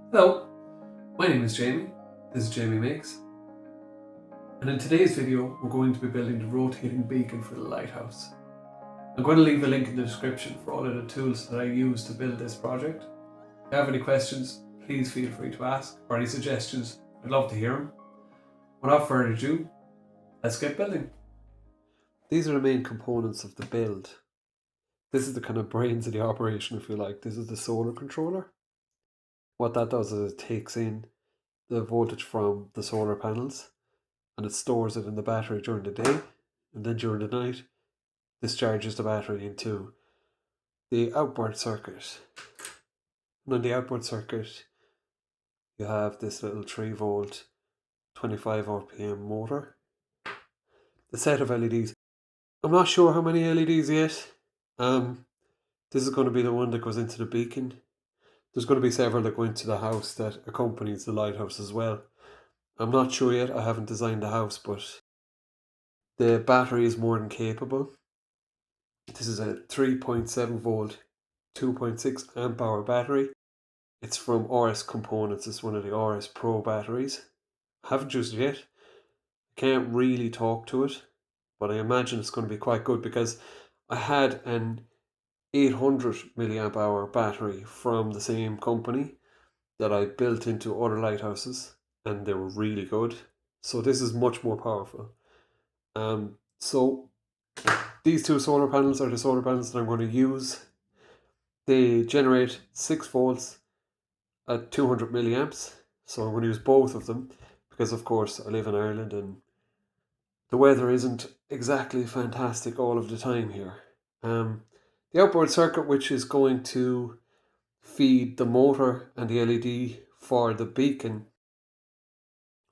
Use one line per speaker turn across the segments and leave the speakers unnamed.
Hello, my name is Jamie, this is Jamie Makes, and in today's video we're going to be building the rotating beacon for the lighthouse. I'm going to leave a link in the description for all of the tools that I use to build this project. If you have any questions, please feel free to ask, or any suggestions, I'd love to hear them. Without further ado, let's get building. These are the main components of the build. This is the kind of brains of the operation, if you like. This is the solar controller. What that does is it takes in the voltage from the solar panels and it stores it in the battery during the day, and then during the night discharges the battery into the outboard circuit. And on the outboard circuit you have this little 3-volt 25 RPM motor. The set of LEDs, I'm not sure how many LEDs yet. This is going to be the one that goes into the beacon. There's going to be several that go into the house that accompanies the lighthouse as well. I'm not sure yet, I haven't designed the house, but the battery is more than capable. This is a 3.7 volt, 2.6 amp hour battery. It's from RS Components. It's one of the RS Pro batteries. I haven't used it yet. Can't really talk to it, but I imagine it's going to be quite good because I had an 800 milliamp hour battery from the same company that I built into other lighthouses, and they were really good. So this is much more powerful. So these two solar panels are the solar panels that I'm going to use. They generate 6 volts at 200 milliamps. So I'm going to use both of them because, of course, I live in Ireland and the weather isn't exactly fantastic all of the time here. The outboard circuit, which is going to feed the motor and the LED for the beacon,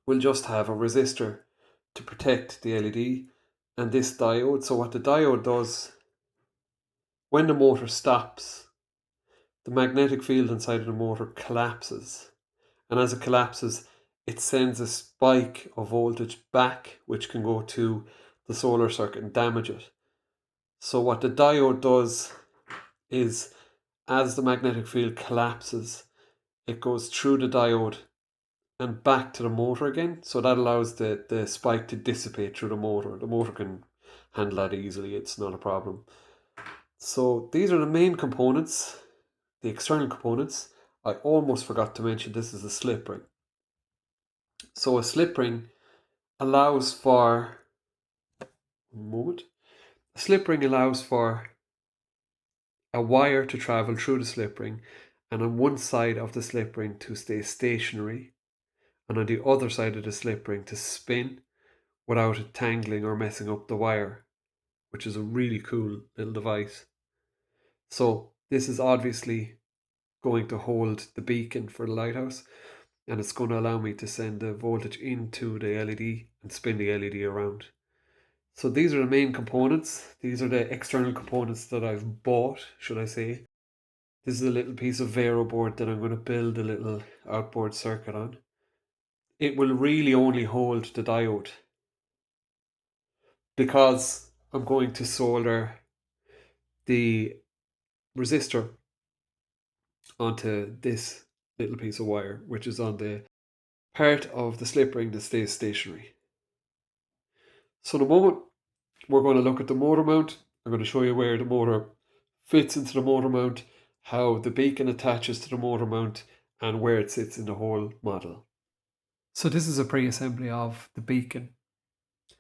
will just have a resistor to protect the LED and this diode. So what the diode does, when the motor stops, the magnetic field inside of the motor collapses, and as it collapses it sends a spike of voltage back which can go to the solar circuit and damage it. So what the diode does is, as the magnetic field collapses, it goes through the diode and back to the motor again, so that allows the spike to dissipate through the motor. The motor can handle that easily, it's not a problem. So these are the main components, the external components. I almost forgot to mention this is a slip ring. So a slip ring allows for, a slip ring allows for a wire to travel through the slip ring, and on one side of the slip ring to stay stationary, and on the other side of the slip ring to spin without it tangling or messing up the wire, which is a really cool little device. So this is obviously going to hold the beacon for the lighthouse, and it's going to allow me to send the voltage into the LED and spin the LED around. So these are the main components. These are the external components that I've bought, should I say. This is a little piece of Vero board that I'm going to build a little outboard circuit on. It will really only hold the diode because I'm going to solder the resistor onto this little piece of wire, which is on the part of the slip ring that stays stationary. So in a moment we're going to look at the motor mount. I'm going to show you where the motor fits into the motor mount, how the beacon attaches to the motor mount, and where it sits in the whole model. So this is a pre-assembly of the beacon. You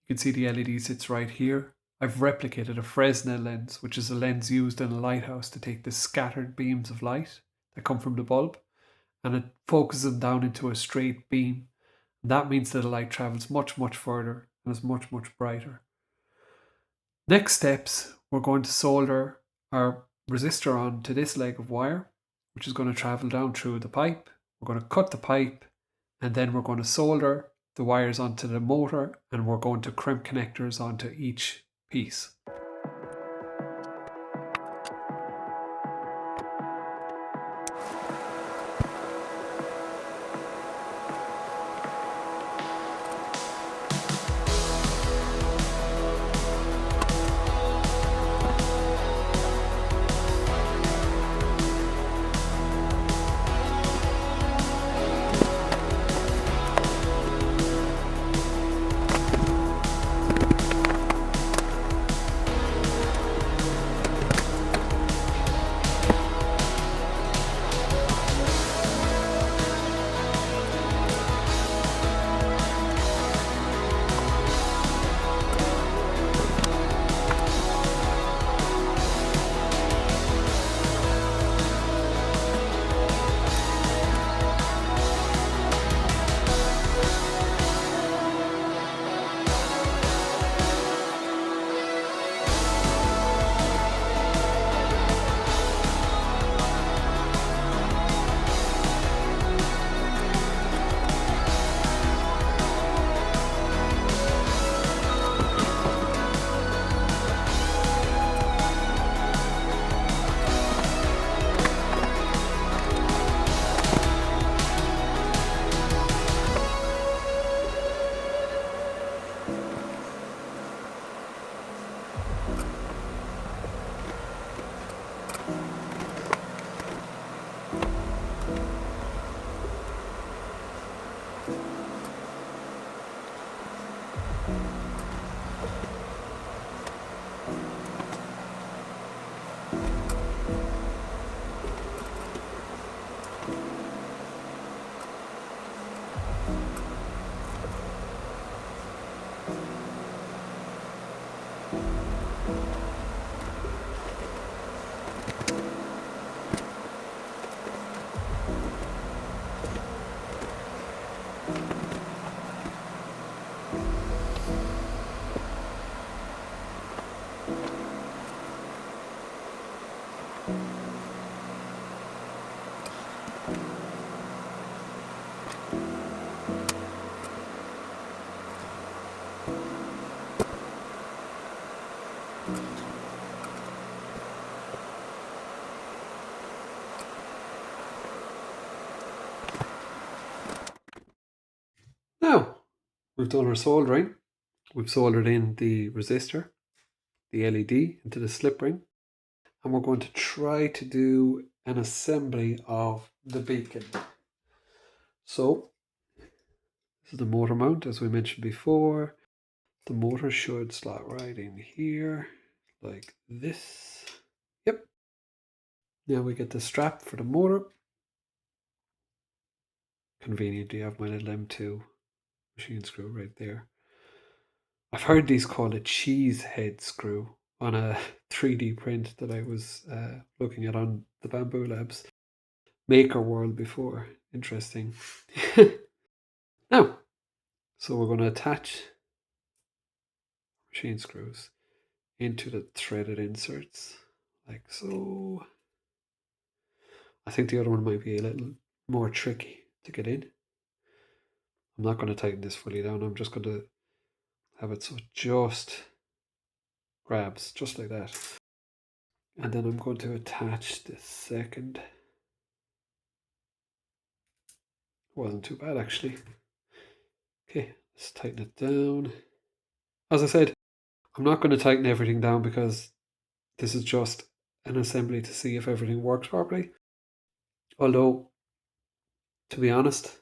can see the LED sits right here. I've replicated a Fastnet lens, which is a lens used in a lighthouse to take the scattered beams of light that come from the bulb, and it focuses them down into a straight beam. And that means that the light travels much further and is much brighter. Next steps, we're going to solder our resistor onto this leg of wire, which is going to travel down through the pipe. We're going to cut the pipe, and then we're going to solder the wires onto the motor, and we're going to crimp connectors onto each piece. Now, we've done our soldering. We've soldered in the resistor, the LED, into the slip ring. And we're going to try to do an assembly of the beacon. So, this is the motor mount, as we mentioned before. The motor should slot right in here, like this. Yep. Now we get the strap for the motor. Conveniently, I have my little M2 machine screw right there. I've heard these called a cheese head screw on a 3D print that I was looking at on the Bamboo Labs Maker World before. Interesting. Now, so we're going to attach machine screws into the threaded inserts, like so. I think the other one might be a little more tricky to get in. I'm not going to tighten this fully down. I'm just going to have it so it just grabs, just like that. And then I'm going to attach the second. Wasn't too bad actually. Okay, let's tighten it down. As I said, I'm not going to tighten everything down because this is just an assembly to see if everything works properly. Although, to be honest,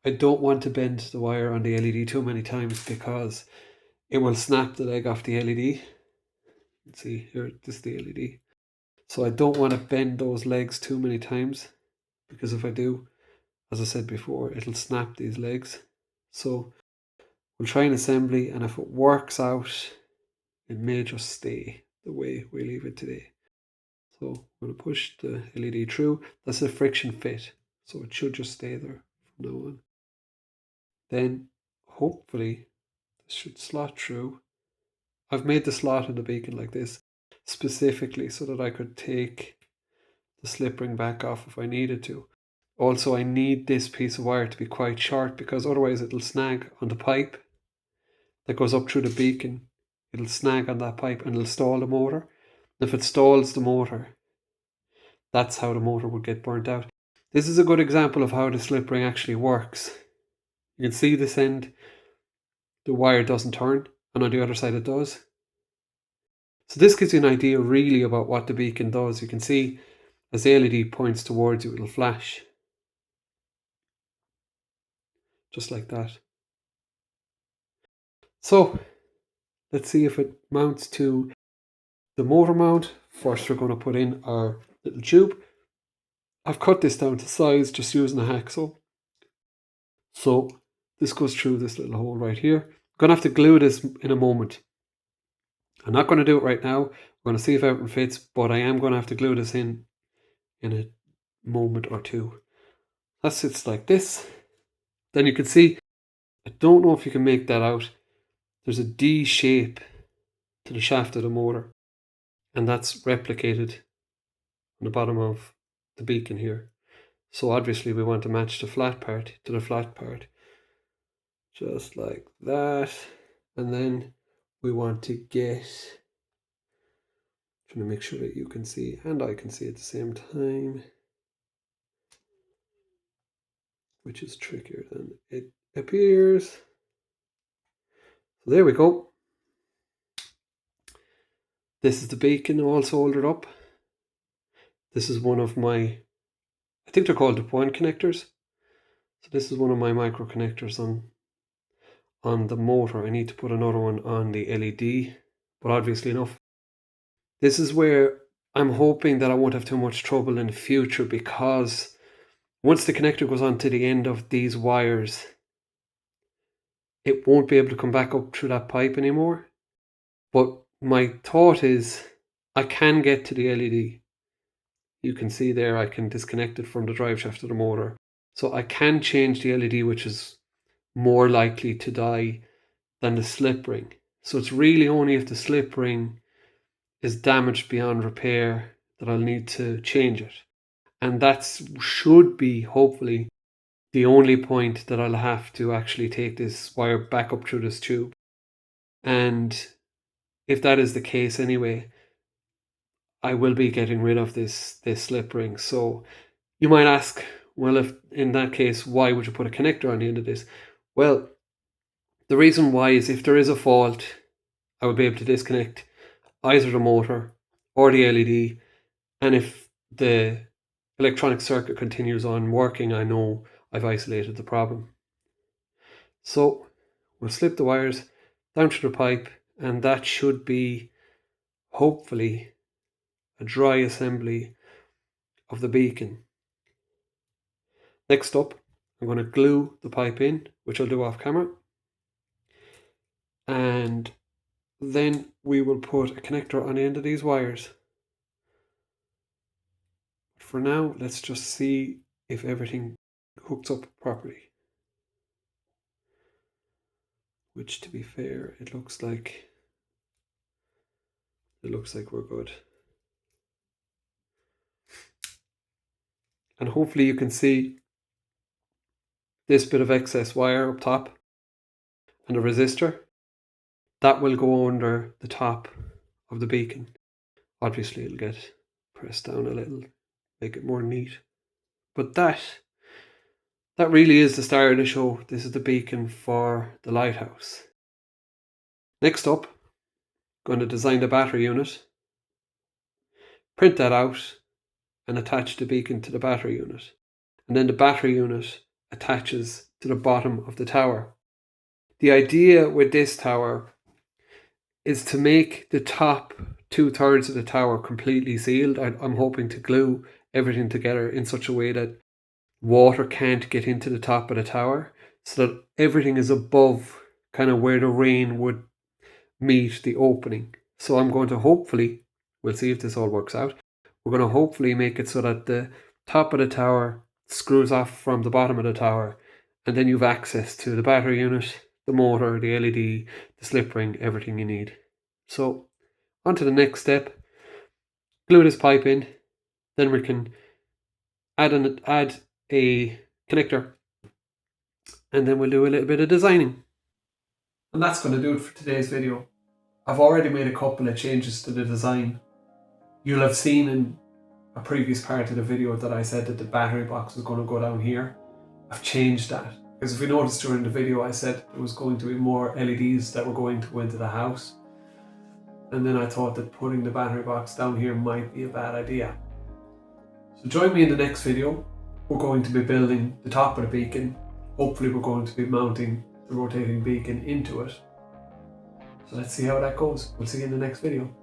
I don't want to bend the wire on the LED too many times because it will snap the leg off the LED. Let's see, here, this is the LED. So I don't want to bend those legs too many times because if I do, as I said before, it'll snap these legs. So we'll try an assembly, and if it works out, it may just stay the way we leave it today. So I'm going to push the LED through. That's a friction fit, so it should just stay there from now on. Then hopefully this should slot through. I've made the slot in the beacon like this specifically so that I could take the slip ring back off if I needed to. Also, I need this piece of wire to be quite short because otherwise it'll snag on the pipe that goes up through the beacon. It'll snag on that pipe and it'll stall the motor. If it stalls the motor, that's how the motor would get burnt out. This is a good example of how the slip ring actually works. You can see this end, the wire doesn't turn, and on the other side it does. So this gives you an idea really about what the beacon does. You can see as the LED points towards you, it'll flash. Just like that. So let's see if it mounts to the motor mount. First we're going to put in our little tube. I've cut this down to size just using a hacksaw. So this goes through this little hole right here. I'm going to have to glue this in a moment. I'm not going to do it right now. We're going to see if everything fits, but I am going to have to glue this in a moment or two. That sits like this. Then you can see, I don't know if you can make that out. There's a D shape to the shaft of the motor, and that's replicated on the bottom of the beacon here. So obviously we want to match the flat part to the flat part, just like that. And then we want to get, trying to make sure that you can see and I can see at the same time, which is trickier than it appears. So there we go. This is the beacon all soldered up. This is one of my I think they're called the point connectors. So this is one of my micro connectors on the motor. I need to put another one on the LED, but obviously enough. This is where I'm hoping that I won't have too much trouble in the future, because once the connector goes on to the end of these wires, it won't be able to come back up through that pipe anymore. But my thought is I can get to the LED. You can see there I can disconnect it from the drive shaft of the motor. So I can change the LED, which is more likely to die than the slip ring. So it's really only if the slip ring is damaged beyond repair that I'll need to change it. And that should be, hopefully, the only point that I'll have to actually take this wire back up through this tube. And if that is the case anyway, I will be getting rid of this slip ring. So you might ask, well, if in that case, why would you put a connector on the end of this? Well, the reason why is if there is a fault, I will be able to disconnect either the motor or the LED. And if the electronic circuit continues on working, I know I've isolated the problem. So we'll slip the wires down through the pipe, and that should be, hopefully, a dry assembly of the beacon. Next up, I'm going to glue the pipe in, which I'll do off camera. And then we will put a connector on the end of these wires. For now, let's just see if everything hooks up properly. Which, to be fair, it looks like we're good. And hopefully you can see this bit of excess wire up top and a resistor. That will go under the top of the beacon. Obviously it'll get pressed down a little, make it more neat. But that really is the star of the show. This is the beacon for the lighthouse. Next up, I'm going to design the battery unit, print that out, and attach the beacon to the battery unit. And then the battery unit attaches to the bottom of the tower. The idea with this tower is to make the top 2/3 of the tower completely sealed. I'm hoping to glue everything together in such a way that water can't get into the top of the tower, so that everything is above kind of where the rain would meet the opening. So I'm going to hopefully, we'll see if this all works out, we're going to hopefully make it so that the top of the tower screws off from the bottom of the tower, and then you've access to the battery unit, the motor, the LED, the slip ring, everything you need. So on to the next step. Glue this pipe in, then we can add a connector, and then we'll do a little bit of designing. And that's going to do it for today's video. I've already made a couple of changes to the design. You'll have seen in a previous part of the video that I said that the battery box was going to go down here. I've changed that, because if you noticed during the video I said there was going to be more LEDs that were going to go into the house, and then I thought that putting the battery box down here might be a bad idea. So join me in the next video. We're going to be building the top of the beacon. Hopefully we're going to be mounting the rotating beacon into it. So let's see how that goes. We'll see you in the next video.